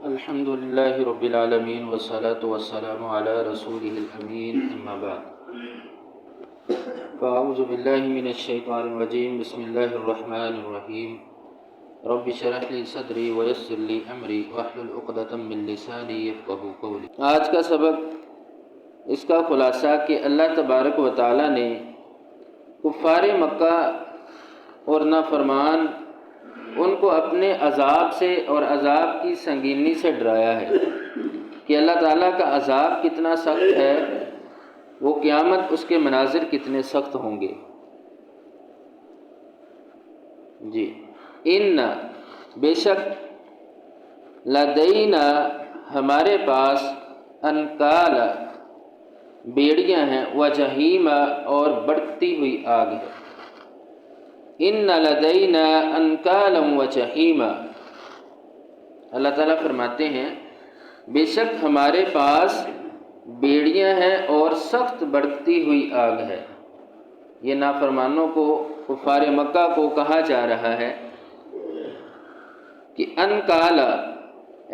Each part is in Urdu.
الحمد لله رب العالمين والصلاة والسلام على رسوله الأمين أما بعد فأعوذ بالله من الشيطان الرجيم بسم الله الرحمن الرحيم رب اشرح لي صدري ويسر لي أمري واحلل عقدة من لساني يفقهوا قولي۔ آج کا سبق اس کا خلاصہ کہ اللہ تبارک و تعالی نے کفار مکہ اور نافرمان ان کو اپنے عذاب سے اور عذاب کی سنگینی سے ڈرایا ہے کہ اللہ تعالیٰ کا عذاب کتنا سخت ہے، وہ قیامت اس کے مناظر کتنے سخت ہوں گے۔ جی ان بے شک لدینا ہمارے پاس انکال بیڑیاں ہیں، وجحیم اور بڑھتی ہوئی آگ ہے۔ ان لدینا انکالا وجحیما، اللہ تعالیٰ فرماتے ہیں بے شک ہمارے پاس بیڑیاں ہیں اور سخت بڑھتی ہوئی آگ ہے۔ یہ نافرمانوں کو، کفار مکہ کو کہا جا رہا ہے کہ انکالا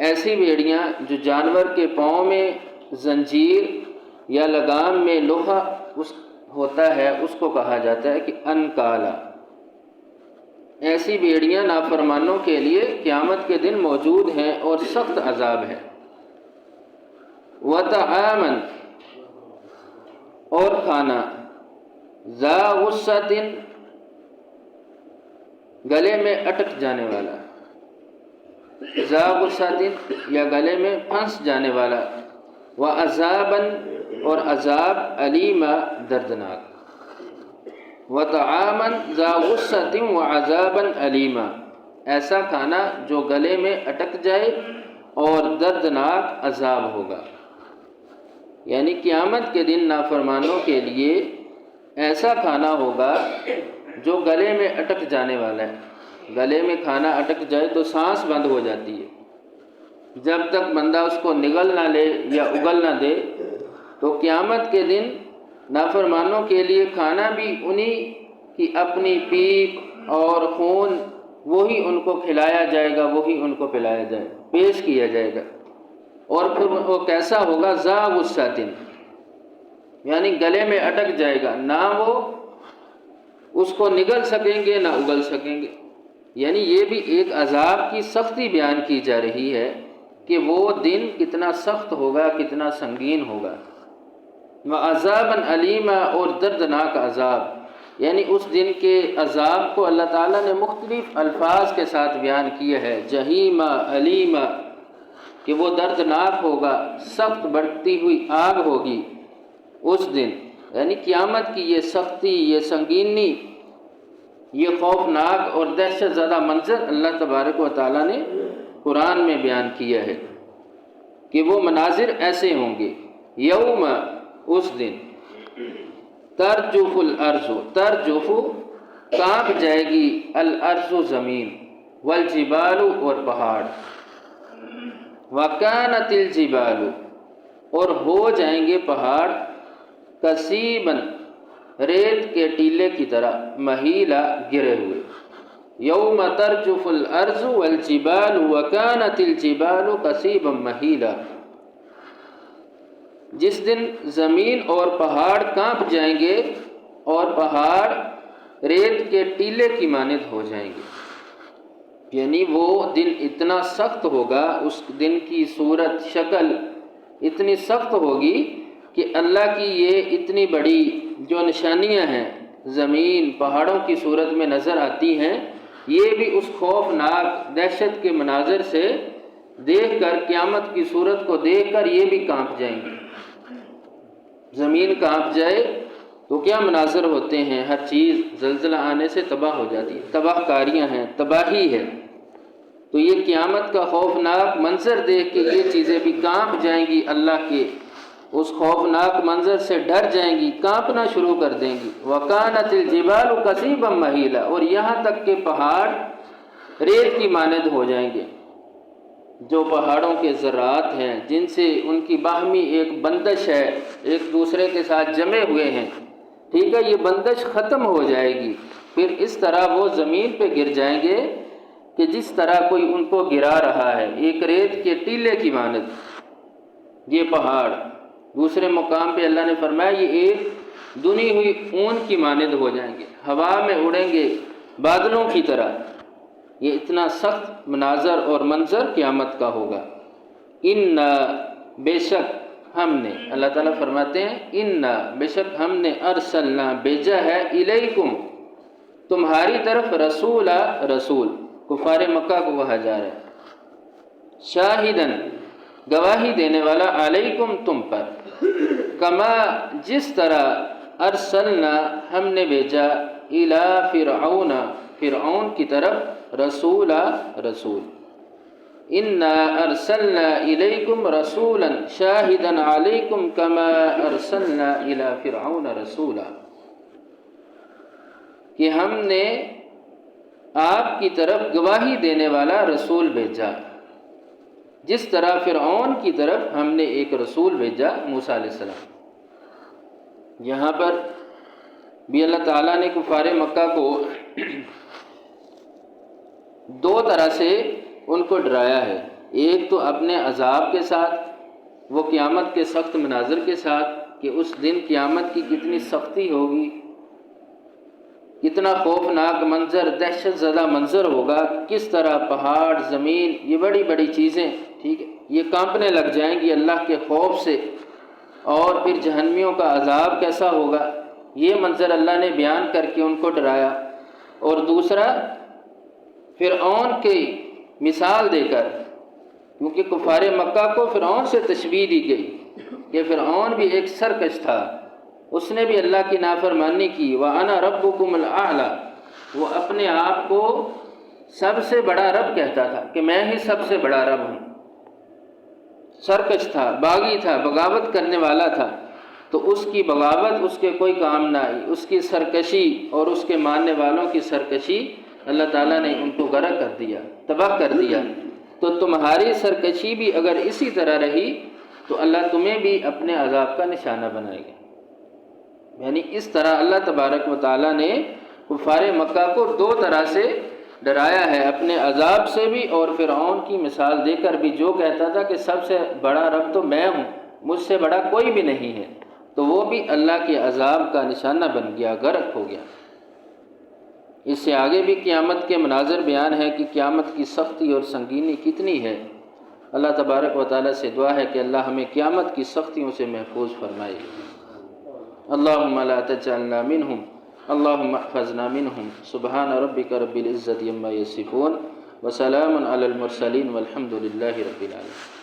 ایسی بیڑیاں جو جانور کے پاؤں میں زنجیر یا لگام میں لوہا ہوتا ہے اس کو کہا جاتا ہے کہ انکالا۔ ایسی بیڑیاں نافرمانوں کے لیے قیامت کے دن موجود ہیں اور سخت عذاب ہے۔ وطعامن اور کھانا، ذا غصۃ گلے میں اٹک جانے والا، ذا غصۃ یا گلے میں پھنس جانے والا، وعذابن اور عذاب علیما دردناک۔ وطعامن ذا غصۃ وعذابا علیما، ایسا کھانا جو گلے میں اٹک جائے اور دردناک عذاب ہوگا۔ یعنی قیامت کے دن نافرمانوں کے لیے ایسا کھانا ہوگا جو گلے میں اٹک جانے والا ہے۔ گلے میں کھانا اٹک جائے تو سانس بند ہو جاتی ہے، جب تک بندہ اس کو نگل نہ لے یا اگل نہ دے، تو قیامت کے دن نافرمانوں کے لیے کھانا بھی انہی کی اپنی پیپ اور خون، وہی ان کو کھلایا جائے گا، وہی ان کو پلایا جائے گا، پیش کیا جائے گا۔ اور پھر وہ کیسا ہوگا؟ ذا غصۃ، یعنی گلے میں اٹک جائے گا، نہ وہ اس کو نگل سکیں گے نہ اگل سکیں گے۔ یعنی یہ بھی ایک عذاب کی سختی بیان کی جا رہی ہے کہ وہ دن کتنا سخت ہوگا، کتنا سنگین ہوگا۔ وعذابا علیما اور دردناک عذاب، یعنی اس دن کے عذاب کو اللہ تعالیٰ نے مختلف الفاظ کے ساتھ بیان کیا ہے، جہیما، علیما، کہ وہ دردناک ہوگا، سخت بڑھتی ہوئی آگ ہوگی اس دن۔ یعنی قیامت کی یہ سختی، یہ سنگینی، یہ خوفناک اور دہشت زدہ منظر اللہ تبارک و تعالیٰ نے قرآن میں بیان کیا ہے کہ وہ مناظر ایسے ہوں گے۔ یوم، اس دن، ترجف الارض، ترجف کانپ جائے گی، الارض زمین، والجبال اور پہاڑ، وکانت الجبال اور ہو جائیں گے پہاڑ، کثیباً ریت کے ٹیلے کی طرح، مہیلا گرے ہوئے۔ یوم ترجف الارض والجبال وکانت الجبال کثیبا مہیلا، جس دن زمین اور پہاڑ کانپ جائیں گے اور پہاڑ ریت کے ٹیلے کی مانند ہو جائیں گے۔ یعنی وہ دن اتنا سخت ہوگا، اس دن کی صورت شکل اتنی سخت ہوگی کہ اللہ کی یہ اتنی بڑی جو نشانیاں ہیں زمین پہاڑوں کی صورت میں نظر آتی ہیں، یہ بھی اس خوفناک دہشت کے مناظر سے دیکھ کر، قیامت کی صورت کو دیکھ کر یہ بھی کانپ جائیں گے۔ زمین کانپ جائے تو کیا مناظر ہوتے ہیں، ہر چیز زلزلہ آنے سے تباہ ہو جاتی ہے، تباہ کاریاں ہیں، تباہی ہے۔ تو یہ قیامت کا خوفناک منظر دیکھ کے یہ چیزیں بھی کانپ جائیں گی، اللہ کے اس خوفناک منظر سے ڈر جائیں گی، کانپنا شروع کر دیں گی۔ وَكَانَتِ الْجِبَالُ كَثِيبًا مَهِيلًا، اور یہاں تک کہ پہاڑ ریت کی مانند ہو جائیں گے۔ جو پہاڑوں کے ذرات ہیں، جن سے ان کی باہمی ایک بندش ہے، ایک دوسرے کے ساتھ جمے ہوئے ہیں، ٹھیک ہے، یہ بندش ختم ہو جائے گی، پھر اس طرح وہ زمین پہ گر جائیں گے کہ جس طرح کوئی ان کو گرا رہا ہے ایک ریت کے ٹیلے کی مانند یہ پہاڑ۔ دوسرے مقام پہ اللہ نے فرمایا یہ ایک دنی ہوئی اون کی مانند ہو جائیں گے، ہوا میں اڑیں گے بادلوں کی طرح۔ یہ اتنا سخت مناظر اور منظر قیامت کا ہوگا۔ ان بے شک ہم نے، اللہ تعالیٰ فرماتے ہیں ان بے شک ہم نے ارسلنا بھیجا ہے الیکم تمہاری طرف رسولا رسول، کفار مکہ کو کہا جا رہا ہے، شاہدن گواہی دینے والا، علیکم تم پر، کما جس طرح ارسلنا ہم نے بھیجا الی فرعون فرعون کی طرف رسولا رسول۔ انا ارسلنا الیکم رسولا شاہدا علیکم کما ارسلنا الی فرعون رسولا، کہ ہم نے آپ کی طرف گواہی دینے والا رسول بھیجا، جس طرح فرعون کی طرف ہم نے ایک رسول بھیجا موسیٰ علیہ السلام۔ یہاں پر بھی اللہ تعالیٰ نے کفار مکہ کو دو طرح سے ان کو ڈرایا ہے، ایک تو اپنے عذاب کے ساتھ، وہ قیامت کے سخت مناظر کے ساتھ کہ اس دن قیامت کی کتنی سختی ہوگی، کتنا خوفناک منظر، دہشت زدہ منظر ہوگا، کس طرح پہاڑ، زمین، یہ بڑی بڑی چیزیں، ٹھیک ہے، یہ کانپنے لگ جائیں گی اللہ کے خوف سے، اور پھر جہنمیوں کا عذاب کیسا ہوگا، یہ منظر اللہ نے بیان کر کے ان کو ڈرایا۔ اور دوسرا فرعون کی مثال دے کر، کیونکہ کفار مکہ کو فرعون سے تشبیہ دی گئی کہ فرعون بھی ایک سرکش تھا، اس نے بھی اللہ کی نافرمانی کی، وَأَنَا رَبُّكُمُ الْأَعْلَى، وہ اپنے آپ کو سب سے بڑا رب کہتا تھا کہ میں ہی سب سے بڑا رب ہوں، سرکش تھا، باغی تھا، بغاوت کرنے والا تھا، تو اس کی بغاوت اس کے کوئی کام نہ آئی، اس کی سرکشی اور اس کے ماننے والوں کی سرکشی اللہ تعالیٰ نے ان کو غرق کر دیا، تباہ کر دیا۔ تو تمہاری سرکشی بھی اگر اسی طرح رہی تو اللہ تمہیں بھی اپنے عذاب کا نشانہ بنائے گا۔ یعنی اس طرح اللہ تبارک و تعالیٰ نے کفار مکہ کو دو طرح سے ڈرایا ہے، اپنے عذاب سے بھی اور فرعون کی مثال دے کر بھی، جو کہتا تھا کہ سب سے بڑا رب تو میں ہوں، مجھ سے بڑا کوئی بھی نہیں ہے، تو وہ بھی اللہ کے عذاب کا نشانہ بن گیا، غرق ہو گیا۔ اس سے آگے بھی قیامت کے مناظر بیان ہے کہ قیامت کی سختی اور سنگینی کتنی ہے۔ اللہ تبارک و تعالیٰ سے دعا ہے کہ اللہ ہمیں قیامت کی سختیوں سے محفوظ فرمائے۔ اللہم لا تجعلنا منہم اللہم احفظنا منہم۔ سبحان ربک رب العزت عما یصفون وسلام علی المرسلین والحمد للہ رب العالمین۔